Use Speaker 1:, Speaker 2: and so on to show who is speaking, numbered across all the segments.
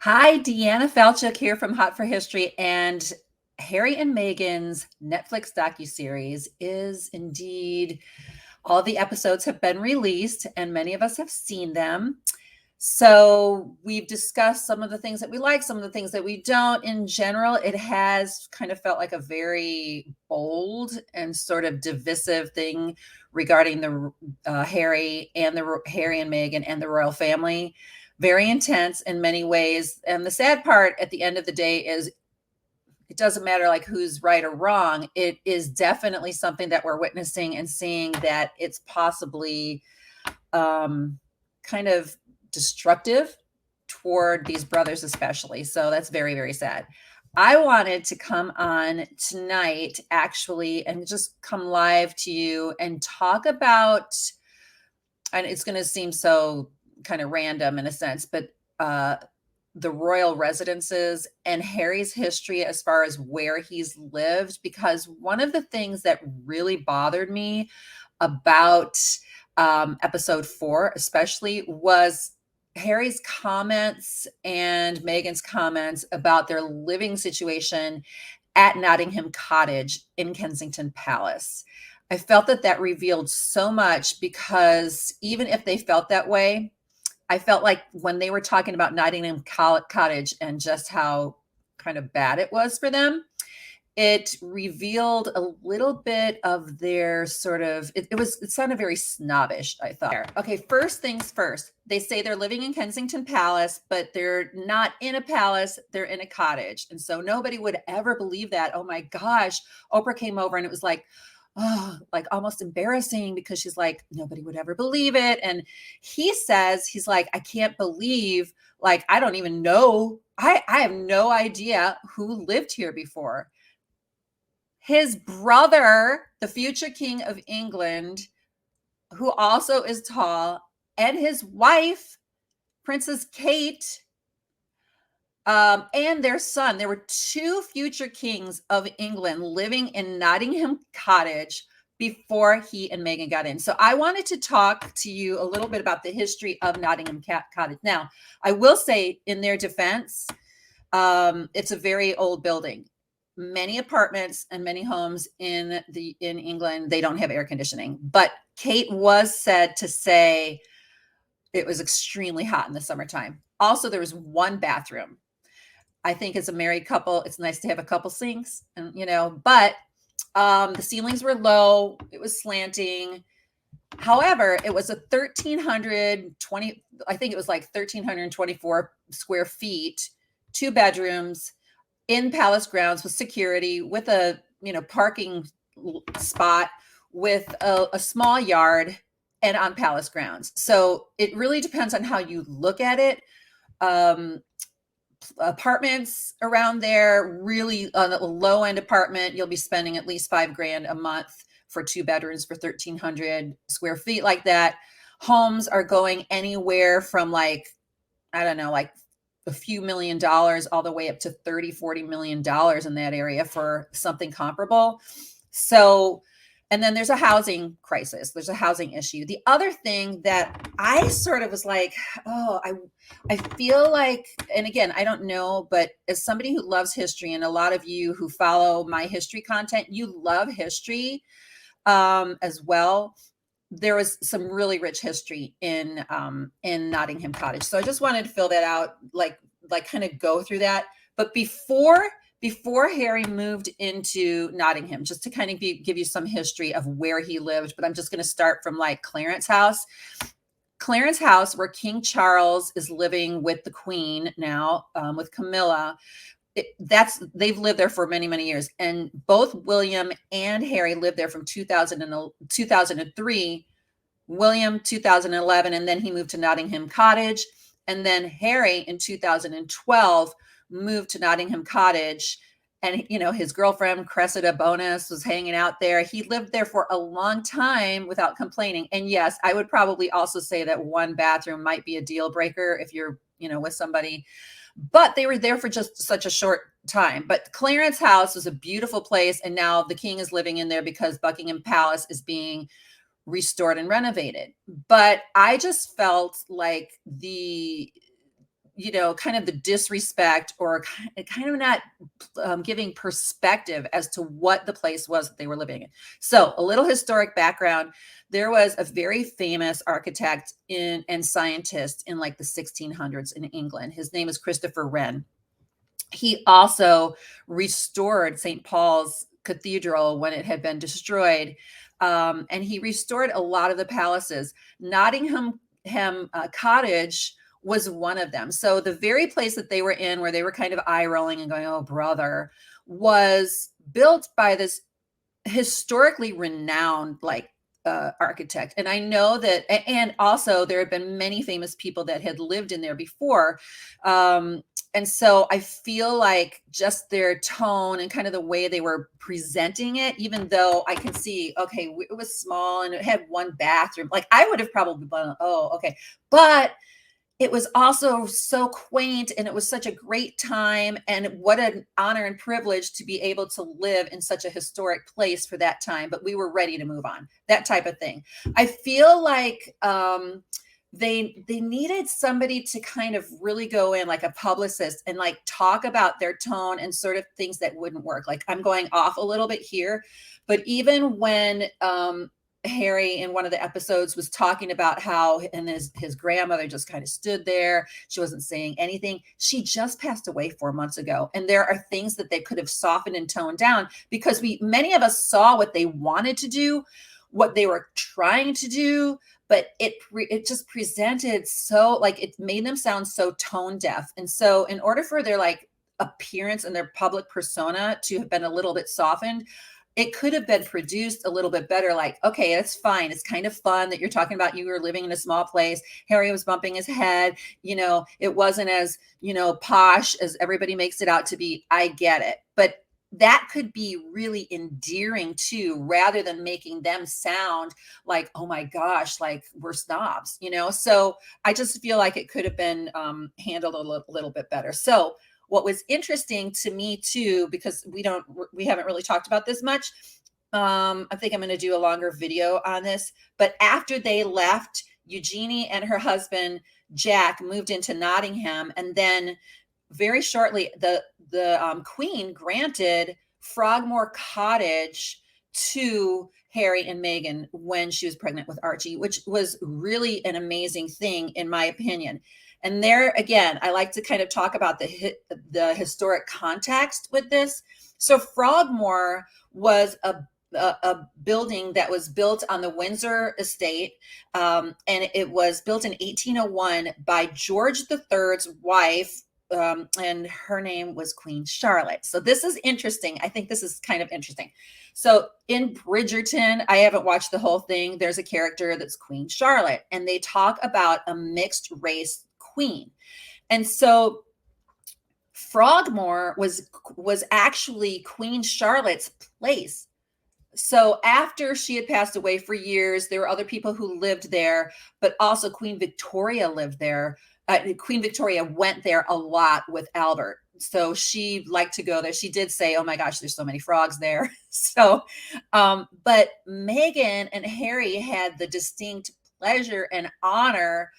Speaker 1: Hi, Deanna Falchuk here from Hot for History, and Harry and Meghan's Netflix docuseries is indeed all the episodes have been released, and many of us have seen them. So we've discussed some of the things that we like, some of the things that we don't. In general, it has kind of felt like a very bold and sort of divisive thing regarding the Harry and Meghan and the royal family. Very intense in many ways. And the sad part at the end of the day is it doesn't matter like who's right or wrong. It is definitely something that we're witnessing and seeing that it's possibly kind of destructive toward these brothers, especially. So that's very, very sad. I wanted to come on tonight, actually, and just come live to you and talk about, and it's going to seem so kind of random in a sense, but the royal residences and Harry's history as far as where he's lived, because one of the things that really bothered me about episode 4, especially, was Harry's comments and Meghan's comments about their living situation at Nottingham Cottage in Kensington Palace. I felt that that revealed so much, because even if they felt that way, I felt like when they were talking about Nottingham Cottage and just how kind of bad it was for them, it revealed a little bit of their sort of, it sounded very snobbish, I thought. Okay, first things first. They say they're living in Kensington Palace, but they're not in a palace, they're in a cottage. And so nobody would ever believe that. Oh my gosh, Oprah came over and it was like, oh, like almost embarrassing, because she's like, nobody would ever believe it. And he says, he's like, I can't believe, like, I don't even know. I have no idea who lived here before. His brother, the future King of England, who also is tall, and his wife, Princess Kate, and their son. There were 2 future kings of England living in Nottingham Cottage before he and Meghan got in. So I wanted to talk to you a little bit about the history of Nottingham Cottage. Now, I will say, in their defense, it's a very old building. Many apartments and many homes in England, they don't have air conditioning. But Kate was said to say it was extremely hot in the summertime. Also, there was 1 bathroom. I think as a married couple, it's nice to have a couple sinks, and but the ceilings were low. It was slanting. However, it was a 1,320, I think it was like 1,324 square feet, 2 bedrooms, in palace grounds with security, with a parking spot, with a small yard, and on palace grounds. So it really depends on how you look at it. Apartments around there, really on a low end apartment, you'll be spending at least $5,000 a month for 2 bedrooms for 1,300 square feet like that. Homes are going anywhere from, like, I don't know, like a few $1,000,000 all the way up to $30-40 million in that area for something comparable. So, and then there's a housing crisis. There's a housing issue. The other thing that I sort of was like, oh, I feel like, and again, I don't know, but as somebody who loves history, and a lot of you who follow my history content, you love history as well. There was some really rich history in Nottingham Cottage. So I just wanted to fill that out, like kind of go through that. But before Harry moved into Nottingham, just to kind of give you some history of where he lived, but I'm just going to start from like Clarence House. Clarence House, where King Charles is living with the Queen now, with Camilla. They've lived there for many, many years. And both William and Harry lived there from 2003, William 2011, and then he moved to Nottingham Cottage. And then Harry in 2012 moved to Nottingham Cottage. And, his girlfriend, Cressida Bonus, was hanging out there. He lived there for a long time without complaining. And yes, I would probably also say that 1 bathroom might be a deal breaker if you're, with somebody. But they were there for just such a short time. But Clarence House was a beautiful place. And now the king is living in there because Buckingham Palace is being restored and renovated. But I just felt like kind of the disrespect or kind of not giving perspective as to what the place was that they were living in. So a little historic background. There was a very famous architect and scientist in like the 1600s in England. His name is Christopher Wren. He also restored St. Paul's Cathedral when it had been destroyed. And he restored a lot of the palaces. Nottingham Cottage was one of them. So the very place that they were in, where they were kind of eye rolling and going, oh, brother, was built by this historically renowned, like, architect. And I know that, and also there had been many famous people that had lived in there before. And so I feel like just their tone and kind of the way they were presenting it, even though I can see, okay, it was small and it had one bathroom, like I would have probably been, oh, okay. But it was also so quaint and it was such a great time. And what an honor and privilege to be able to live in such a historic place for that time. But we were ready to move on, that type of thing. I feel like they needed somebody to kind of really go in, like a publicist, and like talk about their tone and sort of things that wouldn't work. Like, I'm going off a little bit here, but even when Harry in one of the episodes was talking about how, and his grandmother just kind of stood there. She wasn't saying anything. She just passed away 4 months ago. And there are things that they could have softened and toned down, because many of us saw what they wanted to do, what they were trying to do, but it just presented so, like, it made them sound so tone deaf. And so in order for their like appearance and their public persona to have been a little bit softened, it could have been produced a little bit better. Like, okay, that's fine. It's kind of fun that you're talking about you were living in a small place. Harry was bumping his head. It wasn't as, posh as everybody makes it out to be. I get it. But that could be really endearing too, rather than making them sound like, oh my gosh, like we're snobs, So I just feel like it could have been handled a little bit better. So what was interesting to me too, because we haven't really talked about this much. I think I'm going to do a longer video on this, but after they left, Eugenie and her husband, Jack, moved into Nottingham. And then very shortly, the Queen granted Frogmore Cottage to Harry and Meghan when she was pregnant with Archie, which was really an amazing thing, in my opinion. And there again, I like to kind of talk about the historic context with this. So Frogmore was a building that was built on the Windsor estate, and it was built in 1801 by George III's wife, and her name was Queen Charlotte. So this is interesting. I think this is kind of interesting. So in Bridgerton, I haven't watched the whole thing. There's a character that's Queen Charlotte, and they talk about a mixed race queen. And so Frogmore was actually Queen Charlotte's place. So after she had passed away for years, there were other people who lived there, but also Queen Victoria lived there. Queen Victoria went there a lot with Albert. So she liked to go there. She did say, oh my gosh, there's so many frogs there. So, but Meghan and Harry had the distinct pleasure and honor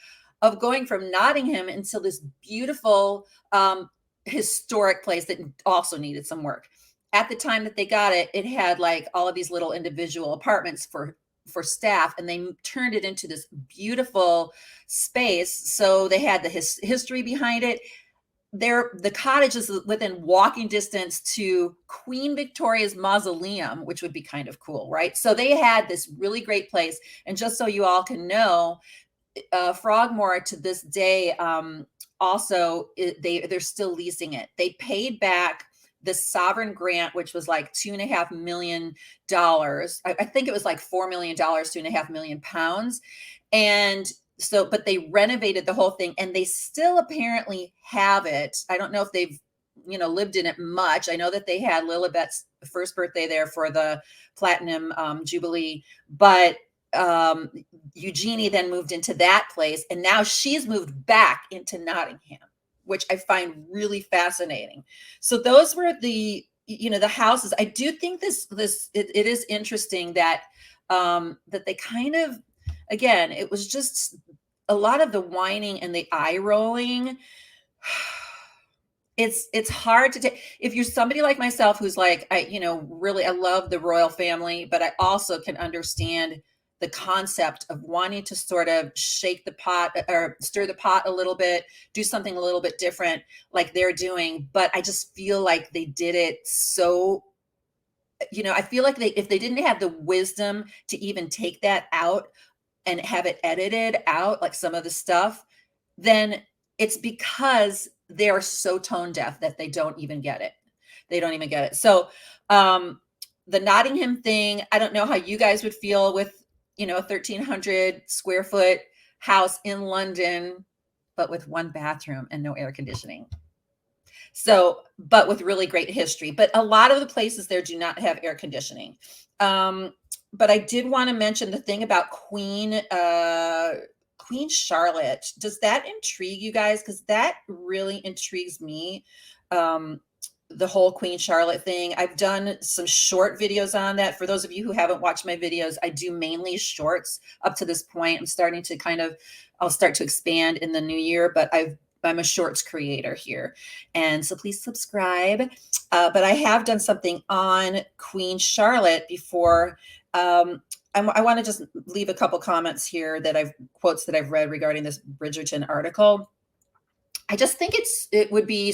Speaker 1: of going from Nottingham into this beautiful historic place that also needed some work. At the time that they got it, it had like all of these little individual apartments for staff, and they turned it into this beautiful space. So they had the history behind it. The cottage is within walking distance to Queen Victoria's mausoleum, which would be kind of cool, right? So they had this really great place. And just so you all can know, Frogmore to this day, also they're still leasing it. They paid back the sovereign grant, which was like $2.5 million. I think it was like $4 million, £2.5 million. And so, but they renovated the whole thing, and they still apparently have it. I don't know if they've, lived in it much. I know that they had Lilibet's first birthday there for the Platinum Jubilee, but Eugenie then moved into that place, and now she's moved back into Nottingham, which I find really fascinating. So those were the houses. I do think it is interesting that that they kind of, again, it was just a lot of the whining and the eye rolling It's hard to take if you're somebody like myself who's like, really I love the royal family, but I also can understand the concept of wanting to sort of shake the pot or stir the pot a little bit, do something a little bit different like they're doing. But I just feel like they did it so, I feel like if they didn't have the wisdom to even take that out and have it edited out, like some of the stuff, then it's because they are so tone deaf that they don't even get it. They don't even get it. So, the Nottingham thing, I don't know how you guys would feel with, a 1,300 square foot house in London, but with one bathroom and no air conditioning. So, but with really great history. But a lot of the places there do not have air conditioning. But I did want to mention the thing about Queen Charlotte. Does that intrigue you guys? Because that really intrigues me. The whole Queen Charlotte thing. I've done some short videos on that. For those of you who haven't watched my videos, I do mainly shorts up to this point. I'm starting to I'll start to expand in the new year, but I'm a shorts creator here. And so please subscribe. But I have done something on Queen Charlotte before. I want to just leave a couple comments here quotes that I've read regarding this Bridgerton article. I just think it would be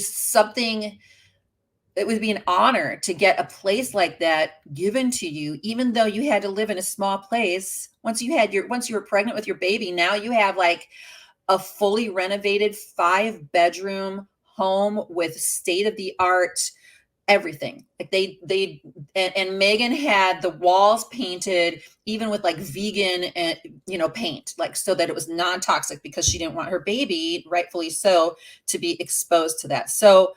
Speaker 1: an honor to get a place like that given to you, even though you had to live in a small place. Once you were pregnant with your baby, now you have like a fully renovated 5-bedroom home with state-of-the-art everything. Like and Meghan had the walls painted even with like vegan and paint, like so that it was non-toxic, because she didn't want her baby, rightfully so, to be exposed to that. So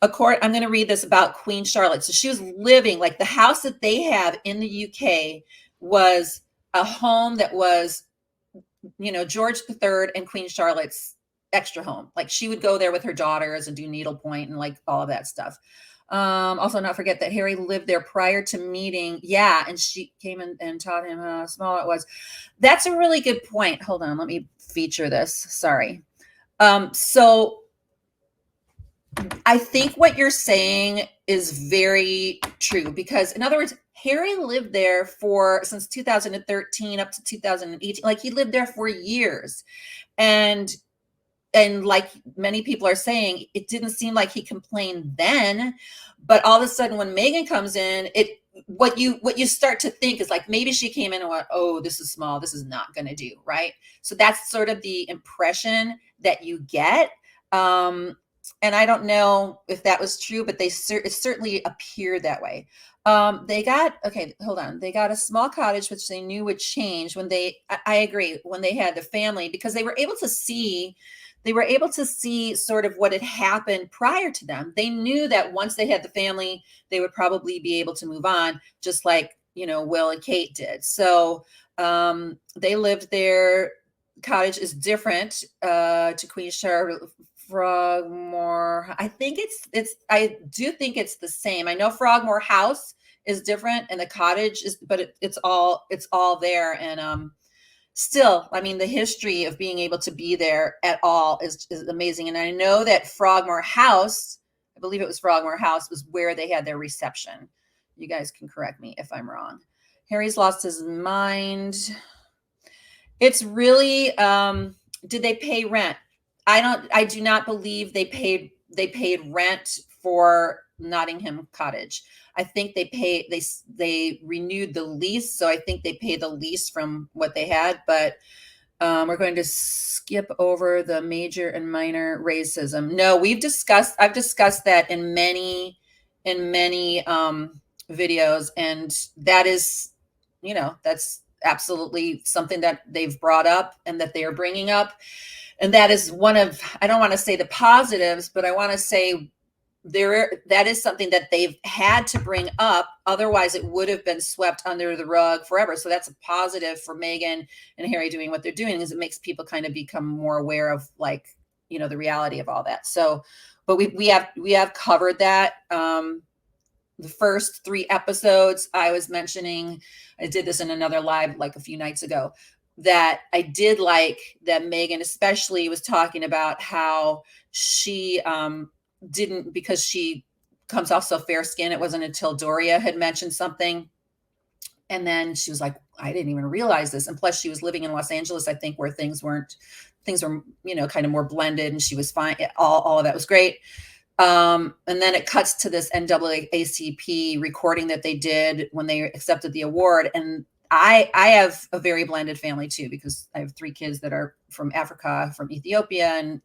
Speaker 1: I'm going to read this about Queen Charlotte. So she was living, like, the house that they have in the UK was a home that was, George III and Queen Charlotte's extra home. Like, she would go there with her daughters and do needlepoint and like all of that stuff. Also, not forget that Harry lived there prior to meeting. Yeah, and she came in and taught him how small it was. That's a really good point. Hold on, let me feature this. Sorry. So I think what you're saying is very true, because, in other words, Harry lived there since 2013 up to 2018. Like, he lived there for years. And like many people are saying, it didn't seem like he complained then, but all of a sudden when Meghan comes in, what you start to think is like, maybe she came in and went, oh, this is small, this is not going to do, right? So that's sort of the impression that you get. And I don't know if that was true, but it certainly appeared that way. They got a small cottage, which they knew would change I agree, when they had the family, because they were able to see sort of what had happened prior to them. They knew that once they had the family, they would probably be able to move on, just like, Will and Kate did. So they lived there. Cottage is different to Queen Charlotte. Frogmore, I do think it's the same. I know Frogmore House is different and the cottage is, but it's all there. And still, I mean, the history of being able to be there at all is amazing. And I know that Frogmore House, I believe it was Frogmore House, was where they had their reception. You guys can correct me if I'm wrong. Harry's lost his mind. It's really, did they pay rent? I do not believe they paid rent for Nottingham Cottage. I think they renewed the lease. So I think they paid the lease from what they had, but we're going to skip over the major and minor racism. No, I've discussed that in many videos. And that is, that's absolutely something that they've brought up and that they are bringing up. And that is one of, I don't want to say the positives, but I want to say that is something that they've had to bring up. Otherwise, it would have been swept under the rug forever. So that's a positive for Meghan and Harry doing what they're doing, is it makes people kind of become more aware of, like, the reality of all that. So, but we have covered that. The first 3 episodes I was mentioning, I did this in another live like a few nights ago. that I did like that Meghan especially was talking about how she didn't, because she comes off so fair skinned. It wasn't until Doria had mentioned something. And then she was like, I didn't even realize this. And plus, she was living in Los Angeles, I think, where things were, kind of more blended, and she was fine. All of that was great. And then it cuts to this NAACP recording that they did when they accepted the award. And I have a very blended family too, because I have 3 kids that are from Africa, from Ethiopia, and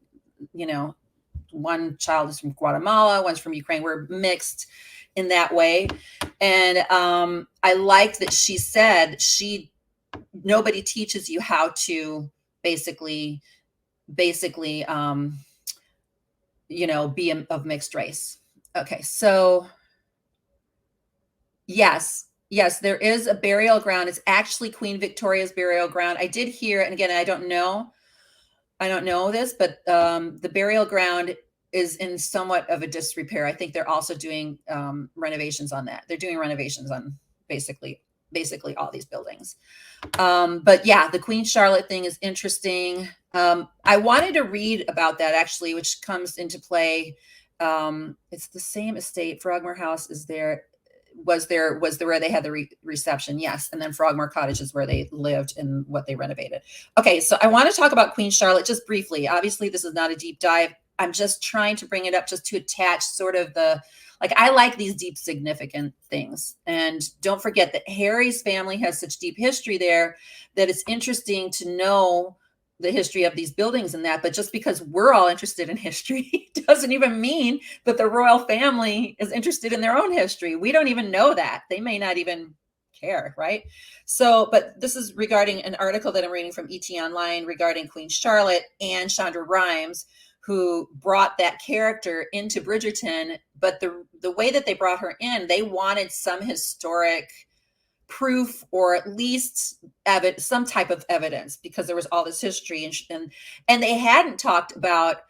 Speaker 1: one child is from Guatemala, one's from Ukraine. We're mixed in that way. And I liked that she said nobody teaches you how to basically be of mixed race. Okay, so yes, there is a burial ground. It's actually Queen Victoria's burial ground. I did hear, and again, I don't know this, but the burial ground is in somewhat of a disrepair. I think they're also doing renovations on that. They're doing renovations on basically all these buildings. But yeah, the Queen Charlotte thing is interesting. I wanted to read about that actually, which comes into play. It's the same estate. Frogmore House is there. Was where they had the reception? Yes. And then Frogmore Cottage is where they lived and what they renovated. Okay. So I want to talk about Queen Charlotte just briefly. Obviously, this is not a deep dive. I'm just trying to bring it up just to attach sort of I like these deep, significant things. And don't forget that Harry's family has such deep history there that it's interesting to know the history of these buildings and that. But just because we're all interested in history doesn't even mean that the royal family is interested in their own history. We don't even know that. They may not even care, right? So, but this is regarding an article that I'm reading from ET Online regarding Queen Charlotte and Shonda Rhimes, who brought that character into Bridgerton. But the way that they brought her in, they wanted some historic proof, or at least some type of evidence, because there was all this history, and they hadn't talked about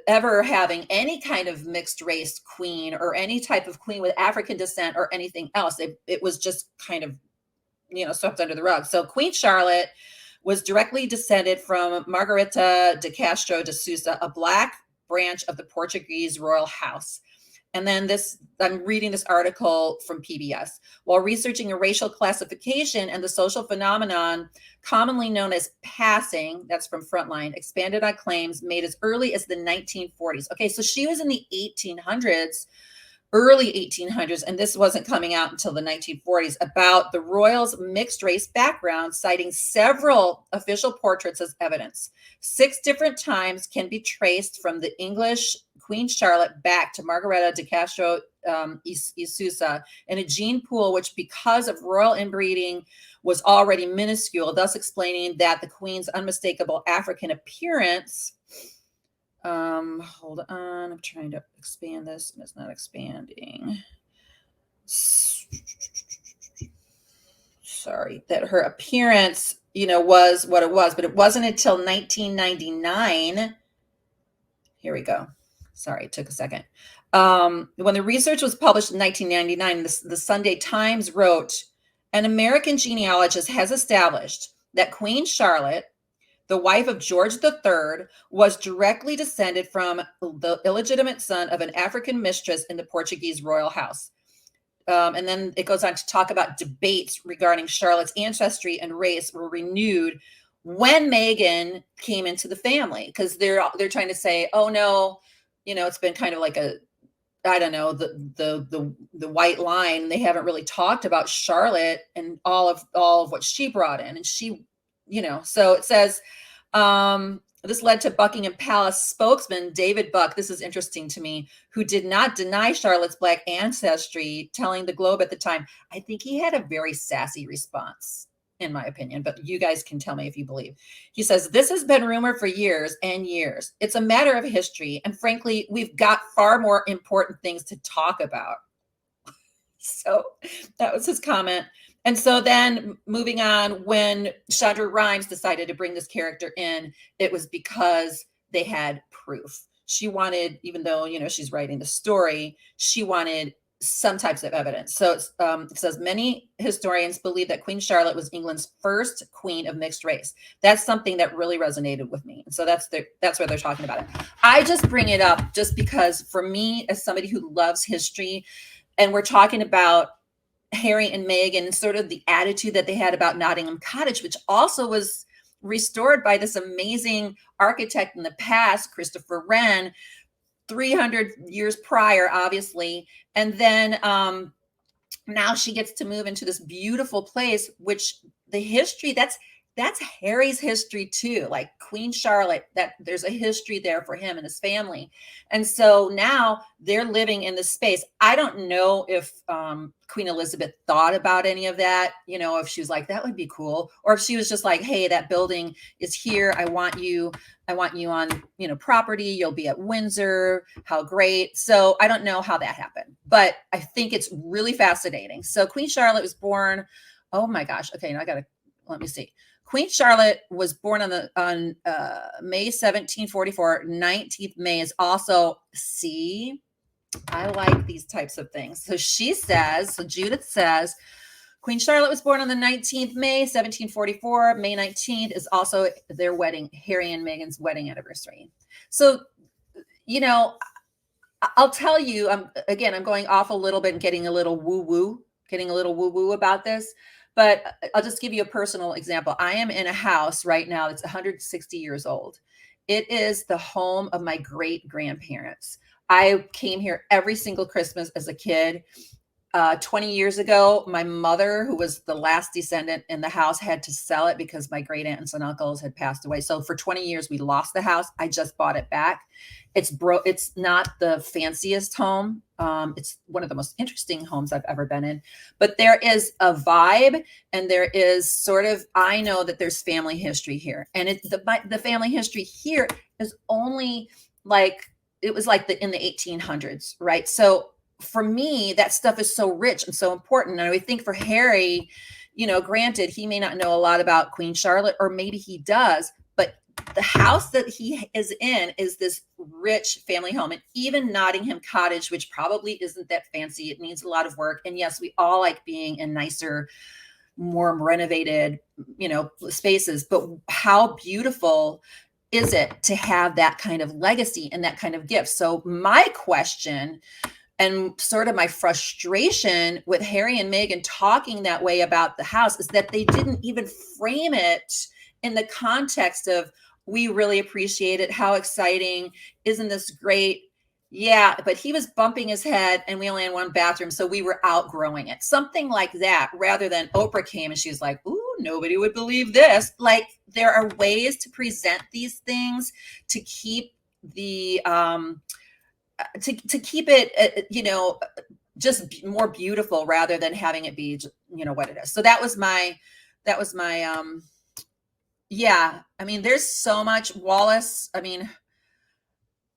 Speaker 1: ever having any kind of mixed race queen or any type of queen with African descent or anything else. It was just kind of swept under the rug. So Queen Charlotte was directly descended from Margareta de Castro de Sousa, a Black branch of the Portuguese royal house. And then I'm reading this article from PBS. While researching a racial classification and the social phenomenon commonly known as passing, that's from Frontline, expanded on claims made as early as the 1940s. Okay, so she was in the 1800s, early 1800s, and this wasn't coming out until the 1940s, about the royals' mixed race background, citing several official portraits as evidence. 6 different times can be traced from the English Queen Charlotte back to Margareta de Castro y Sousa in a gene pool which, because of royal inbreeding, was already minuscule, thus explaining that the Queen's unmistakable African appearance. Hold on, I'm trying to expand this and it's not expanding. Sorry, that her appearance, was what it was, but it wasn't until 1999. Here we go. Sorry, it took a second. When the research was published in 1999, the Sunday Times wrote, an American genealogist has established that Queen Charlotte, the wife of George III, was directly descended from the illegitimate son of an African mistress in the Portuguese royal house. And then it goes on to talk about debates regarding Charlotte's ancestry and race were renewed when Meghan came into the family, because they're trying to say, oh no, it's been kind of like I don't know, the white line. They haven't really talked about Charlotte and all of what she brought in, and she, so it says, this led to Buckingham Palace spokesman David Buck, this is interesting to me, who did not deny Charlotte's Black ancestry, telling the Globe at the time. I think he had a very sassy response, in my opinion, but you guys can tell me if you believe. He says, this has been rumored for years and years. It's a matter of history, and frankly, we've got far more important things to talk about. So that was his comment. And so then moving on, when Shonda Rhimes decided to bring this character in, it was because they had proof. She wanted, even though, she's writing the story, she wanted some types of evidence. So it says many historians believe that Queen Charlotte was England's first queen of mixed race. That's something that really resonated with me. And so that's where they're talking about it. I just bring it up just because for me, as somebody who loves history, and we're talking about Harry and Meghan and sort of the attitude that they had about Nottingham Cottage, which also was restored by this amazing architect in the past, Christopher Wren, 300 years prior, obviously. And then now she gets to move into this beautiful place, which the history, that's Harry's history too. Like Queen Charlotte, that there's a history there for him and his family. And so now they're living in this space. I don't know if Queen Elizabeth thought about any of that, if she was like, that would be cool, or if she was just like, hey, that building is here. I want you on, property. You'll be at Windsor. How great. So I don't know how that happened, but I think it's really fascinating. So Queen Charlotte was born, oh my gosh. Okay. Now let me see. Queen Charlotte was born on May 1744. 19th May is also, see, I like these types of things. So Judith says, Queen Charlotte was born on the 19th May, 1744. May 19th is also their wedding, Harry and Meghan's wedding anniversary. So, I'll tell you, I'm going off a little bit and getting a little woo-woo about this. But I'll just give you a personal example. I am in a house right now that's 160 years old. It is the home of my great grandparents. I came here every single Christmas as a kid. 20 years ago, my mother, who was the last descendant in the house, had to sell it because my great aunts and uncles had passed away. So for 20 years, we lost the house. I just bought it back. It's not the fanciest home. It's one of the most interesting homes I've ever been in, but there is a vibe, and there is sort of, I know that there's family history here, and the family history here is only like, it was like in the 1800s, right? So for me, that stuff is so rich and so important. And I would think for Harry, granted, he may not know a lot about Queen Charlotte, or maybe he does, but the house that he is in is this rich family home. And even Nottingham Cottage, which probably isn't that fancy, it needs a lot of work. And yes, we all like being in nicer, more renovated, spaces, but how beautiful is it to have that kind of legacy and that kind of gift? So my question, and sort of my frustration with Harry and Meghan talking that way about the house, is that they didn't even frame it in the context of, we really appreciate it. How exciting. Isn't this great? Yeah, but he was bumping his head and we only had one bathroom, so we were outgrowing it. Something like that, rather than Oprah came and she was like, ooh, nobody would believe this. Like, there are ways to present these things to keep the to keep it, just more beautiful, rather than having it be, what it is. So that was my, yeah. I mean, there's so much, Wallace. I mean,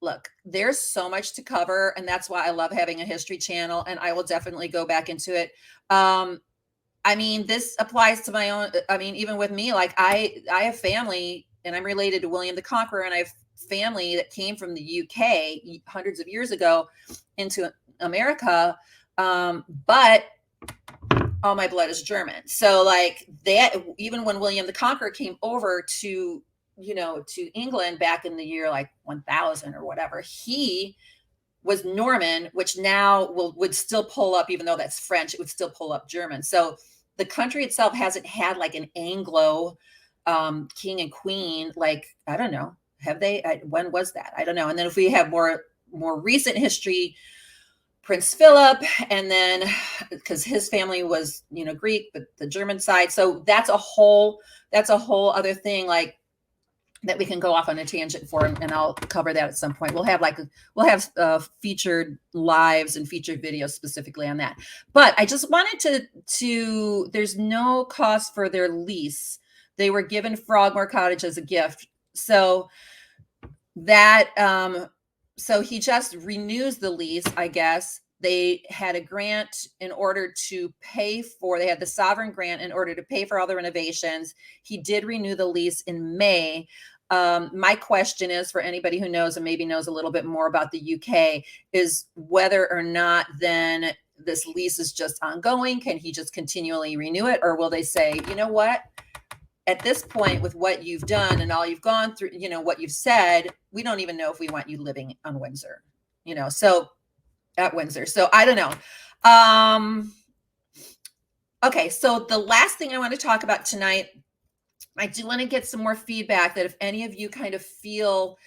Speaker 1: look, there's so much to cover, and that's why I love having a history channel, and I will definitely go back into it. I mean, this applies to my own, even with me, like I have family, and I'm related to William the Conqueror, and I have family that came from the UK hundreds of years ago into America. But all my blood is German. So like that, even when William the Conqueror came over to, to England back in the year like 1000 or whatever, he was Norman, which now would still pull up, even though that's French, it would still pull up German. So the country itself hasn't had like an Anglo king and queen. Like, I don't know. Have they? When was that? I don't know. And then if we have more recent history, Prince Philip, and then because his family was, Greek, but the German side. So that's a whole other thing, like, that we can go off on a tangent for, and I'll cover that at some point. We'll have featured lives and featured videos specifically on that. But I just wanted to there's no cost for their lease. They were given Frogmore Cottage as a gift. So that, so he just renews the lease, I guess. They had a grant in order to pay for, they had the sovereign grant in order to pay for all the renovations. He did renew the lease in May. My question is, for anybody who knows and maybe knows a little bit more about the UK, is whether or not then this lease is just ongoing? Can he just continually renew it? Or will they say, you know what? At this point, with what you've done and all you've gone through, what you've said, we don't even know if we want you living on Windsor, so at Windsor. So I don't know. Okay. So the last thing I want to talk about tonight, I do want to get some more feedback that if any of you kind of feel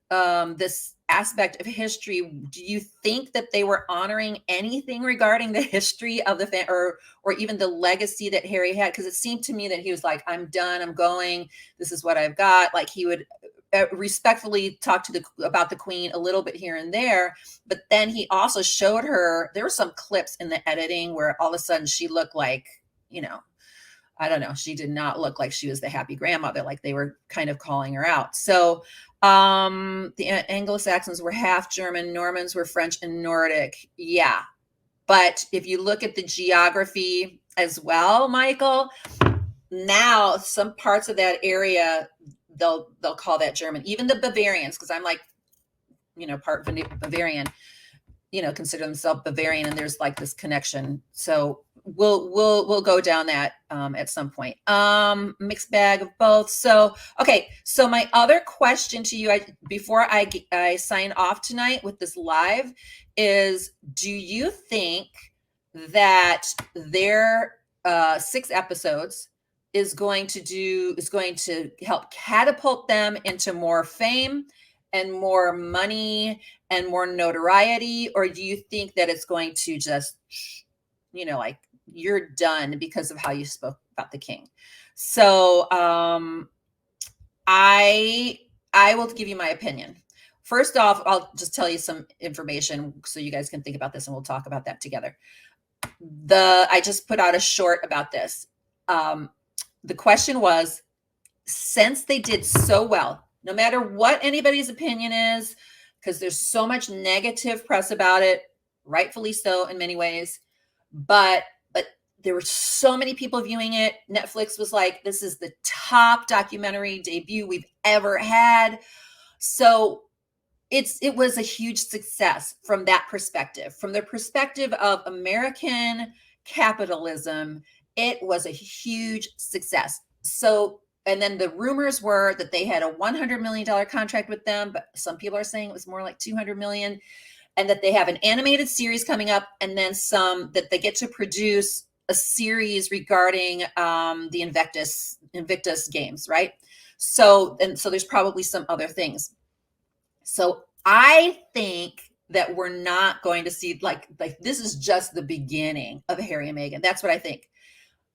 Speaker 1: this aspect of history, do you think that they were honoring anything regarding the history of the or even the legacy that Harry had? Because it seemed to me that he was like, I'm done, I'm going, this is what I've got. Like he would respectfully talk about the Queen a little bit here and there, but then he also showed her, there were some clips in the editing where all of a sudden she looked like, I don't know, she did not look like she was the happy grandmother, like they were kind of calling her out. So the Anglo-Saxons were half German, Normans were French and Nordic. Yeah. But if you look at the geography as well, Michael, now some parts of that area, they'll call that German. Even the Bavarians, because I'm like, part Bavarian, consider themselves Bavarian, and there's like this connection. So we'll go down that at some point. Mixed bag of both. So okay. So my other question to you, before I sign off tonight with this live, is: do you think that their 6 episodes is going to help catapult them into more fame and more money and more notoriety? Or do you think that it's going to just, like you're done because of how you spoke about the king? So I will give you my opinion. First off, I'll just tell you some information so you guys can think about this, and we'll talk about that together. I just put out a short about this. The question was, since they did so well, no matter what anybody's opinion is, because there's so much negative press about it, rightfully so in many ways, but there were so many people viewing it. Netflix was like, this is the top documentary debut we've ever had. So it was a huge success from that perspective. From the perspective of American capitalism, it was a huge success. So, and then the rumors were that they had a $100 million contract with them, but some people are saying it was more like $200 million, and that they have an animated series coming up, and then some that they get to produce a series regarding the Invictus games, right? So there's probably some other things. So I think that we're not going to see like this is just the beginning of Harry and Meghan. That's what I think.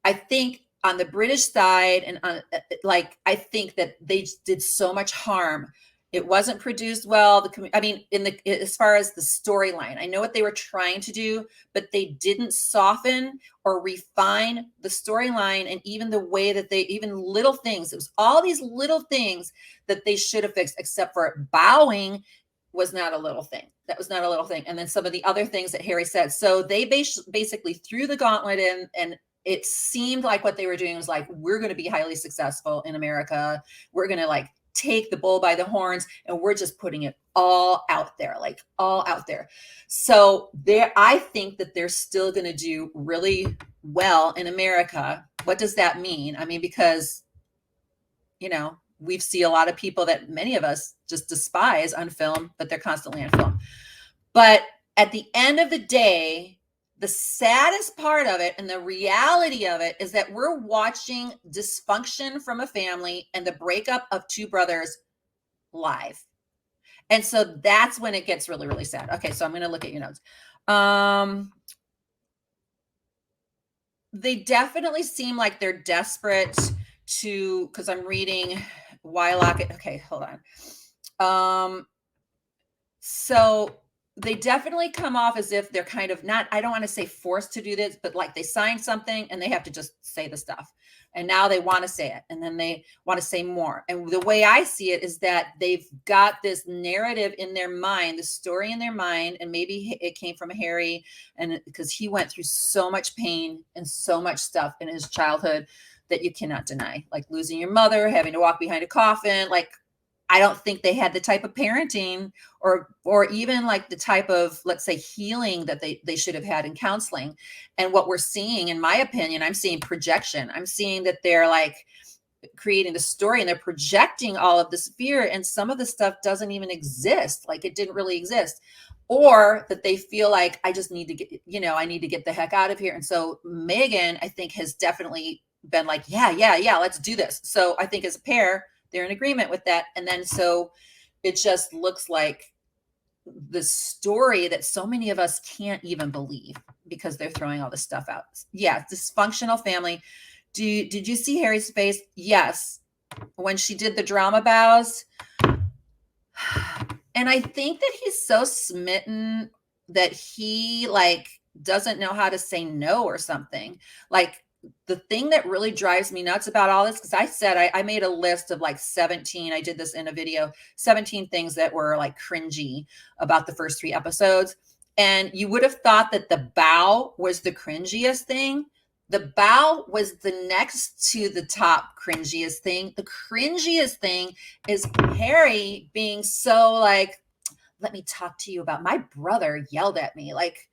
Speaker 1: I think on the British side, and I think that they did so much harm. It wasn't produced well. As far as the storyline, I know what they were trying to do, but they didn't soften or refine the storyline, and even the way that even little things. It was all these little things that they should have fixed, except for bowing was not a little thing. That was not a little thing. And then some of the other things that Harry said. So they basically threw the gauntlet in, and it seemed like what they were doing was like, we're going to be highly successful in America. We're going to take the bull by the horns, and we're just putting it all out there, all out there. So I think that they're still going to do really well in America. What does that mean? Because, we see a lot of people that many of us just despise on film, but they're constantly on film. But at the end of the day, the saddest part of it and the reality of it is that we're watching dysfunction from a family and the breakup of 2 brothers live. And so that's when it gets really, really sad. Okay, so I'm going to look at your notes. They definitely seem like they're desperate to, because I'm reading Wylock. Okay, hold on. So they definitely come off as if they're kind of not, I don't want to say forced to do this, but like they signed something and they have to just say the stuff. And now they want to say it, and then they want to say more. And the way I see it is that they've got this narrative in their mind, the story in their mind, and maybe it came from Harry, and because he went through so much pain and so much stuff in his childhood that you cannot deny, like losing your mother, having to walk behind a coffin. Like, I don't think they had the type of parenting or even like the type of, let's say, healing that they should have had in counseling. And what we're seeing, in my opinion, I'm seeing projection. I'm seeing that they're like creating the story and they're projecting all of this fear, and some of the stuff doesn't even exist, like it didn't really exist, or that they feel like I just need to get, I need to get the heck out of here. And so Meghan, I think, has definitely been like, yeah, let's do this. So I think as a pair they're in agreement with that. And then so it just looks like the story that so many of us can't even believe because they're throwing all this stuff out. Yeah, dysfunctional family. Did you see Harry's face? Yes. When she did the drama bows. And I think that he's so smitten that he like doesn't know how to say no or something. Like the thing that really drives me nuts about all this, because I said I made a list of like 17, I did this in a video, 17 things that were like cringy about the first 3 episodes. And you would have thought that the bow was the cringiest thing. The bow was the next to the top cringiest thing. The cringiest thing is Harry being so like, let me talk to you about my brother yelled at me. Like,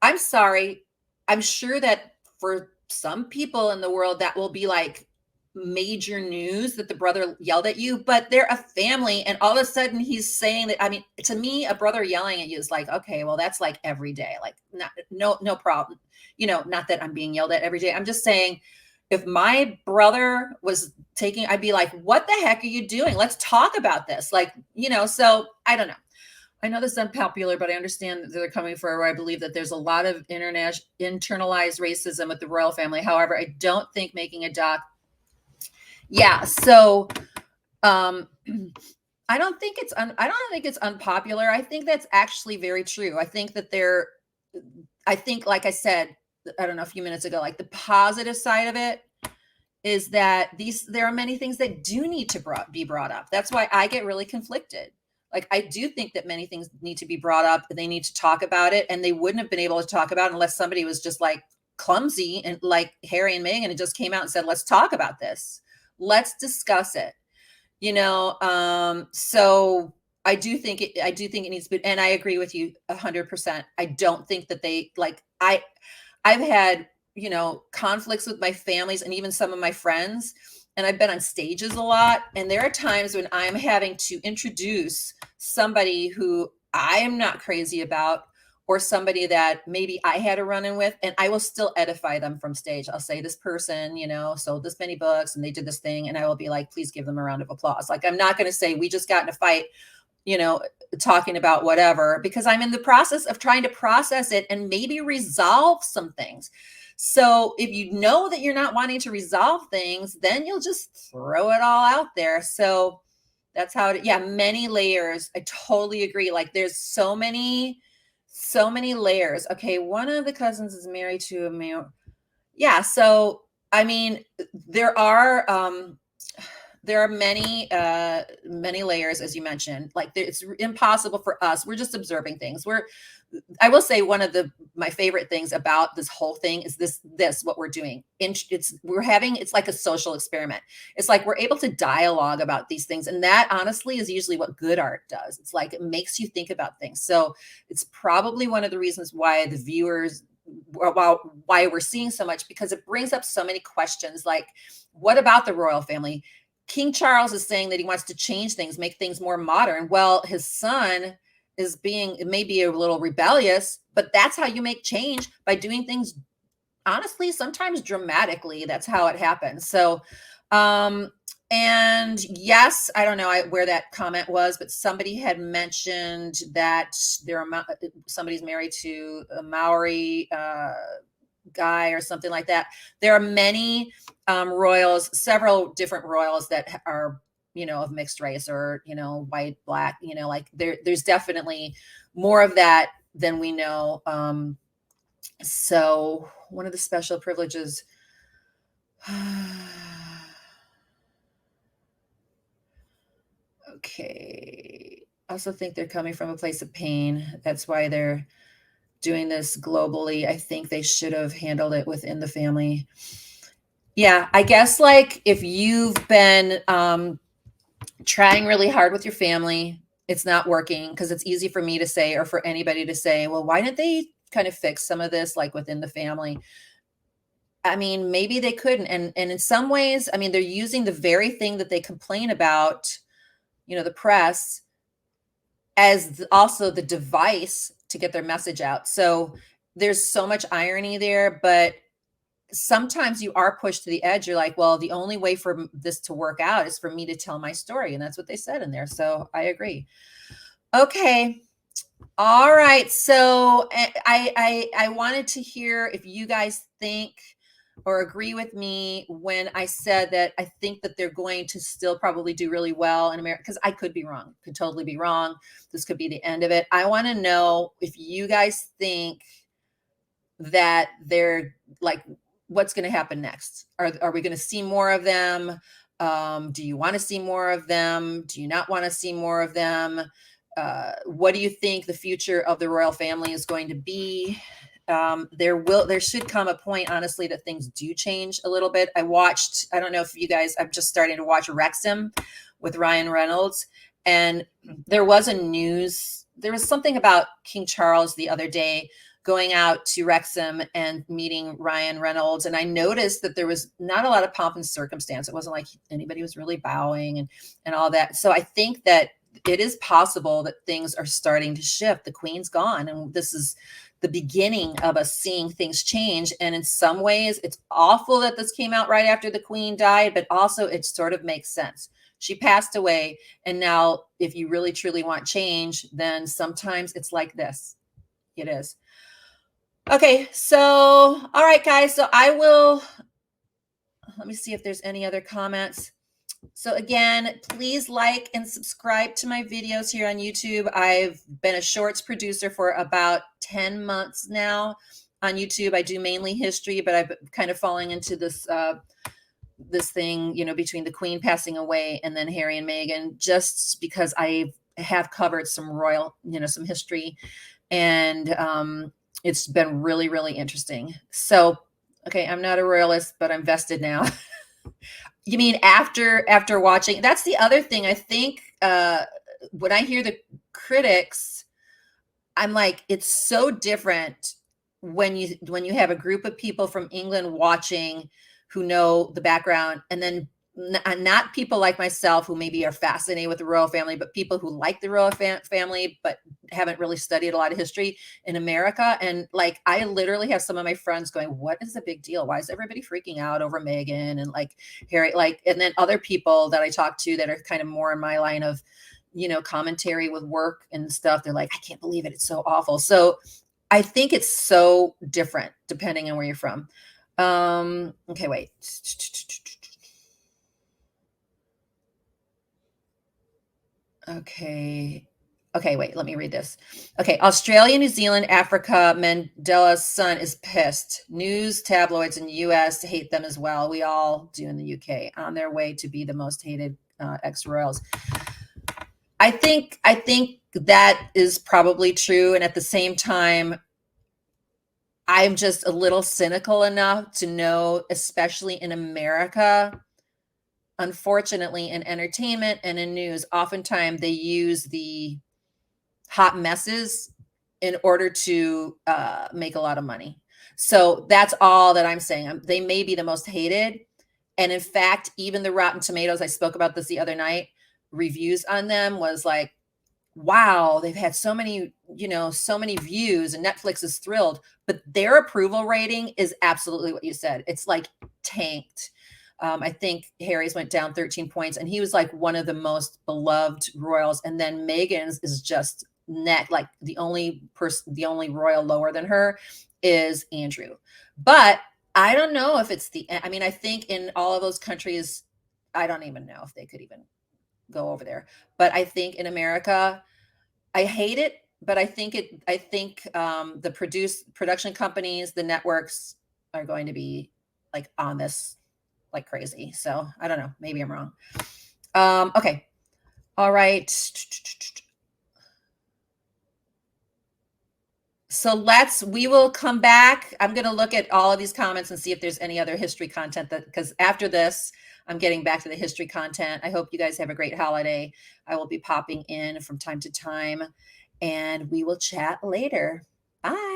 Speaker 1: I'm sorry. I'm sure that for some people in the world, that will be like major news that the brother yelled at you, but they're a family. And all of a sudden he's saying that, I mean, to me, a brother yelling at you is like, okay, well, that's like every day, like no problem. Not that I'm being yelled at every day. I'm just saying, if my brother was taking, I'd be like, what the heck are you doing? Let's talk about this. Like, so I don't know. I know this is unpopular, but I understand that they're coming for where I believe that there's a lot of internalized racism with the royal family. However, I don't think making a doc. Yeah. So, I don't think it's unpopular. I think that's actually very true. I think that like I said, I don't know, a few minutes ago, like the positive side of it is that there are many things that do need to be brought up. That's why I get really conflicted. Like, I do think that many things need to be brought up. They need to talk about it, and they wouldn't have been able to talk about it unless somebody was just like clumsy and like Harry and Meghan and just came out and said, let's talk about this. Let's discuss it. So I do think it needs to be, and I agree with you 100%. I don't think that they like, I've had, conflicts with my families and even some of my friends, and I've been on stages a lot. And there are times when I'm having to introduce somebody who I am not crazy about, or somebody that maybe I had a run-in with, and I will still edify them from stage. I'll say, this person, sold this many books and they did this thing. And I will be like, please give them a round of applause. Like, I'm not going to say we just got in a fight, talking about whatever, because I'm in the process of trying to process it and maybe resolve some things. So if you know that you're not wanting to resolve things, then you'll just throw it all out there. So that's how many layers. I totally agree. Like, there's so many layers. Okay. One of the cousins is married to a male. Yeah. So, I mean, there are many layers, as you mentioned. Like, it's impossible for us. We're just observing things. I will say, one of my favorite things about this whole thing is this what we're doing. It's like a social experiment. It's like we're able to dialogue about these things. And that honestly is usually what good art does. It's like, it makes you think about things. So it's probably one of the reasons why the viewers, why we're seeing so much, because it brings up so many questions. Like, what about the royal family? King Charles is saying that he wants to change things, make things more modern. Well, his son is maybe a little rebellious, but that's how you make change, by doing things, honestly, sometimes dramatically. That's how it happens. So, and yes, I don't know where that comment was, but somebody had mentioned that somebody's married to a Maori guy or something like that. There are many royals, several different royals that are, of mixed race, or, white, black, like there's definitely more of that than we know. So one of the special privileges. Okay. I also think they're coming from a place of pain. That's why they're doing this globally. I think they should have handled it within the family. Yeah, I guess, like, if you've been trying really hard with your family. It's not working because it's easy for me to say, or for anybody to say, well, why didn't they kind of fix some of this like within the family? I mean, maybe they couldn't. And in some ways, I mean, they're using the very thing that they complain about, the press, as also the device to get their message out. So there's so much irony there, but sometimes you are pushed to the edge. You're like, well, the only way for this to work out is for me to tell my story. And that's what they said in there. So I agree. Okay. All right. So I wanted to hear if you guys think or agree with me when I said that I think that they're going to still probably do really well in America, because I could be wrong, could totally be wrong. This could be the end of it. I want to know if you guys think that they're like, what's going to happen next? Are we going to see more of them? Do you want to see more of them? Do you not want to see more of them? What do you think the future of the royal family is going to be? There should come a point, honestly, that things do change a little bit. I don't know if you guys, I'm just starting to watch Wrexham with Ryan Reynolds. And there was something about King Charles the other day going out to Wrexham and meeting Ryan Reynolds. And I noticed that there was not a lot of pomp and circumstance. It wasn't like anybody was really bowing and all that. So I think that it is possible that things are starting to shift. The Queen's gone, and this is the beginning of us seeing things change. And in some ways, it's awful that this came out right after the Queen died, but also it sort of makes sense. She passed away. And now if you really truly want change, then sometimes it's like this. It is. Okay. So, all right, guys. So let me see if there's any other comments. So again, please like and subscribe to my videos here on YouTube. I've been a shorts producer for about 10 months now on YouTube. I do mainly history, but I've kind of falling into this thing, between the Queen passing away and then Harry and Meghan, just because I have covered some royal, some history, and it's been really, really interesting. So, okay, I'm not a royalist, but I'm vested now. You mean after watching? That's the other thing. I think when I hear the critics, I'm like, it's so different when you have a group of people from England watching who know the background, and then not people like myself who maybe are fascinated with the royal family, but people who like the royal family but haven't really studied a lot of history in America. And like, I literally have some of my friends going, what is the big deal? Why is everybody freaking out over Meghan and like Harry? Like, and then other people that I talk to that are kind of more in my line of, commentary with work and stuff, they're like, I can't believe it. It's so awful. So I think it's so different depending on where you're from. Okay, wait. Okay, wait, let me read this. Okay, Australia, New Zealand, Africa, Mandela's son is pissed. News tabloids in the US hate them as well. We all do in the UK, on their way to be the most hated ex-royals. I think that is probably true. And at the same time, I'm just a little cynical enough to know, especially in America, unfortunately, in entertainment and in news, oftentimes they use the hot messes in order to make a lot of money. So that's all that I'm saying. They may be the most hated. And in fact, even the Rotten Tomatoes, I spoke about this the other night, reviews on them was like, wow, they've had so many views, and Netflix is thrilled, but their approval rating is absolutely what you said. It's like tanked. I think Harry's went down 13 points, and he was like one of the most beloved royals. And then Meghan's is just like the only royal lower than her is Andrew. But I don't know if it's I mean, I think in all of those countries, I don't even know if they could even go over there. But I think in America, I hate it, but I think the production companies, the networks are going to be like on this like crazy. So I don't know. Maybe I'm wrong. Okay. All right. So we will come back. I'm going to look at all of these comments and see if there's any other history content because after this, I'm getting back to the history content. I hope you guys have a great holiday. I will be popping in from time to time and we will chat later. Bye.